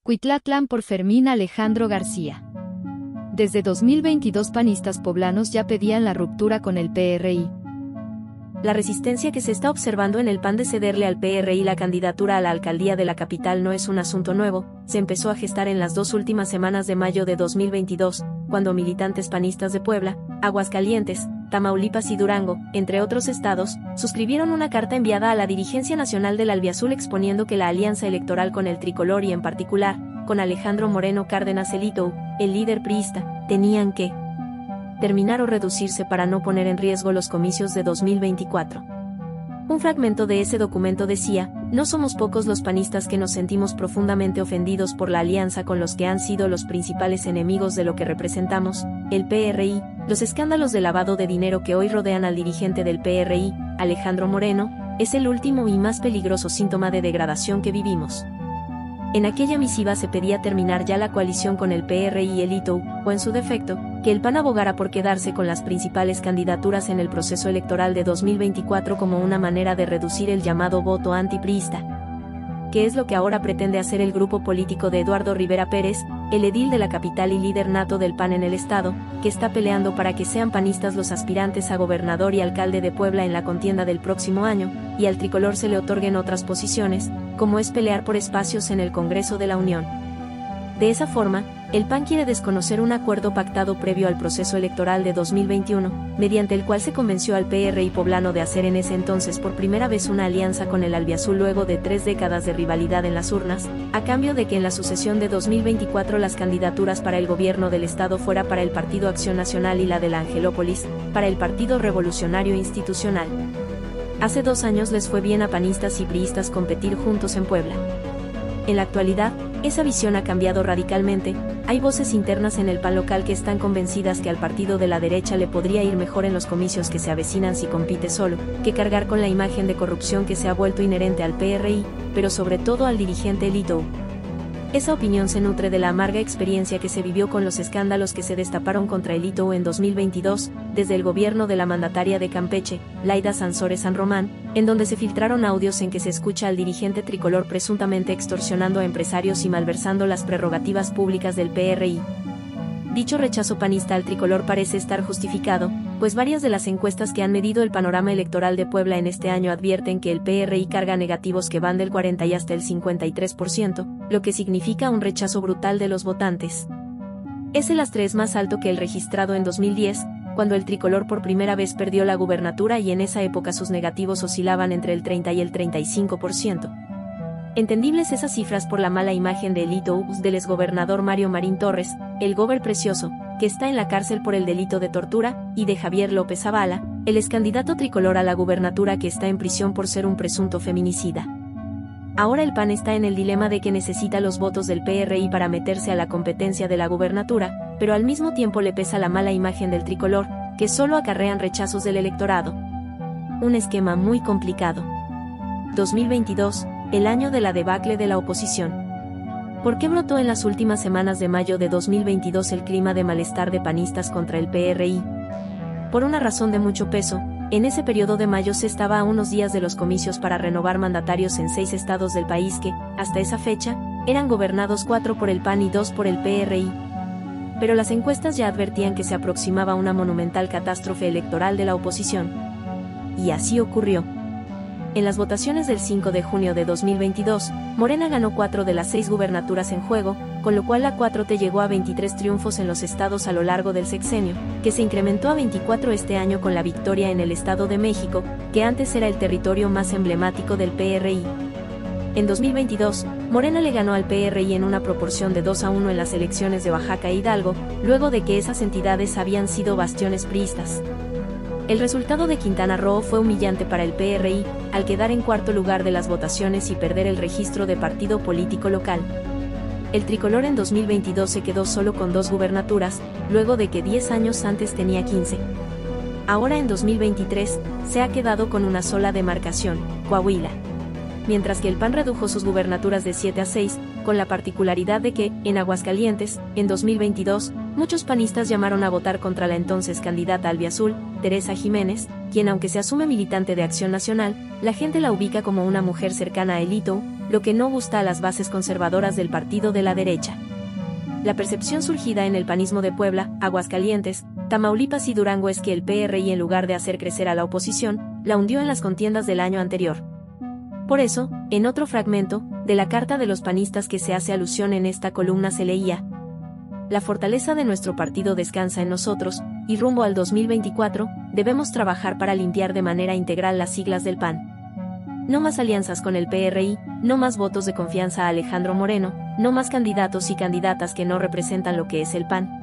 Cuitlatlán por Fermín Alejandro García. Desde 2022 panistas poblanos ya pedían la ruptura con el PRI. La resistencia que se está observando en el PAN de cederle al PRI la candidatura a la alcaldía de la capital no es un asunto nuevo, se empezó a gestar en las 2 últimas semanas de mayo de 2022, cuando militantes panistas de Puebla, Aguascalientes, Tamaulipas y Durango, entre otros estados, suscribieron una carta enviada a la dirigencia nacional del Albiazul exponiendo que la alianza electoral con el tricolor y en particular, con Alejandro Moreno Cárdenas Elito, el líder priista, tenían que terminar o reducirse para no poner en riesgo los comicios de 2024. Un fragmento de ese documento decía: no somos pocos los panistas que nos sentimos profundamente ofendidos por la alianza con los que han sido los principales enemigos de lo que representamos, el PRI, los escándalos de lavado de dinero que hoy rodean al dirigente del PRI, Alejandro Moreno, es el último y más peligroso síntoma de degradación que vivimos. En aquella misiva se pedía terminar ya la coalición con el PRI y el ITO, o en su defecto, que el PAN abogara por quedarse con las principales candidaturas en el proceso electoral de 2024 como una manera de reducir el llamado voto antipriista. ¿Qué es lo que ahora pretende hacer el grupo político de Eduardo Rivera Pérez, el edil de la capital y líder nato del PAN en el estado, que está peleando para que sean panistas los aspirantes a gobernador y alcalde de Puebla en la contienda del próximo año, y al tricolor se le otorguen otras posiciones, como es pelear por espacios en el Congreso de la Unión? De esa forma, el PAN quiere desconocer un acuerdo pactado previo al proceso electoral de 2021, mediante el cual se convenció al PRI poblano de hacer en ese entonces por primera vez una alianza con el Albiazul luego de 3 décadas de rivalidad en las urnas, a cambio de que en la sucesión de 2024 las candidaturas para el gobierno del estado fuera para el Partido Acción Nacional y la de la Angelópolis, para el Partido Revolucionario Institucional. Hace 2 años les fue bien a panistas y priistas competir juntos en Puebla. En la actualidad, esa visión ha cambiado radicalmente. Hay voces internas en el PAN local que están convencidas que al partido de la derecha le podría ir mejor en los comicios que se avecinan si compite solo, que cargar con la imagen de corrupción que se ha vuelto inherente al PRI, pero sobre todo al dirigente Elito. Esa opinión se nutre de la amarga experiencia que se vivió con los escándalos que se destaparon contra Elito en 2022, desde el gobierno de la mandataria de Campeche, Laida Sansores San Román, en donde se filtraron audios en que se escucha al dirigente tricolor presuntamente extorsionando a empresarios y malversando las prerrogativas públicas del PRI. Dicho rechazo panista al tricolor parece estar justificado, pues varias de las encuestas que han medido el panorama electoral de Puebla en este año advierten que el PRI carga negativos que van del 40 y hasta el 53%, lo que significa un rechazo brutal de los votantes. Ese lastre es más alto que el registrado en 2010, cuando el tricolor por primera vez perdió la gubernatura y en esa época sus negativos oscilaban entre el 30 y el 35%. Entendibles esas cifras por la mala imagen de Elito del exgobernador Mario Marín Torres, el gober precioso, que está en la cárcel por el delito de tortura, y de Javier López Zavala, el excandidato tricolor a la gubernatura que está en prisión por ser un presunto feminicida. Ahora el PAN está en el dilema de que necesita los votos del PRI para meterse a la competencia de la gubernatura, pero al mismo tiempo le pesa la mala imagen del tricolor, que solo acarrean rechazos del electorado. Un esquema muy complicado. 2022, el año de la debacle de la oposición. ¿Por qué brotó en las últimas semanas de mayo de 2022 el clima de malestar de panistas contra el PRI? Por una razón de mucho peso. En ese periodo de mayo se estaba a unos días de los comicios para renovar mandatarios en 6 estados del país que, hasta esa fecha, eran gobernados 4 por el PAN y 2 por el PRI. Pero las encuestas ya advertían que se aproximaba una monumental catástrofe electoral de la oposición. Y así ocurrió. En las votaciones del 5 de junio de 2022, Morena ganó 4 de las 6 gubernaturas en juego, con lo cual la 4T llegó a 23 triunfos en los estados a lo largo del sexenio, que se incrementó a 24 este año con la victoria en el Estado de México, que antes era el territorio más emblemático del PRI. En 2022, Morena le ganó al PRI en una proporción de 2-1 en las elecciones de Oaxaca e Hidalgo, luego de que esas entidades habían sido bastiones priistas. El resultado de Quintana Roo fue humillante para el PRI, al quedar en 4º lugar de las votaciones y perder el registro de partido político local. El tricolor en 2022 se quedó solo con 2 gubernaturas, luego de que 10 años antes tenía 15. Ahora en 2023, se ha quedado con una sola demarcación, Coahuila. Mientras que el PAN redujo sus gubernaturas de 7 a 6, con la particularidad de que, en Aguascalientes, en 2022, muchos panistas llamaron a votar contra la entonces candidata albiazul, Teresa Jiménez, quien aunque se asume militante de Acción Nacional, la gente la ubica como una mujer cercana a Elito, lo que no gusta a las bases conservadoras del partido de la derecha. La percepción surgida en el panismo de Puebla, Aguascalientes, Tamaulipas y Durango es que el PRI, en lugar de hacer crecer a la oposición, la hundió en las contiendas del año anterior. Por eso, en otro fragmento, de la carta de los panistas que se hace alusión en esta columna se leía: la fortaleza de nuestro partido descansa en nosotros, y rumbo al 2024, debemos trabajar para limpiar de manera integral las siglas del PAN. No más alianzas con el PRI, no más votos de confianza a Alejandro Moreno, no más candidatos y candidatas que no representan lo que es el PAN.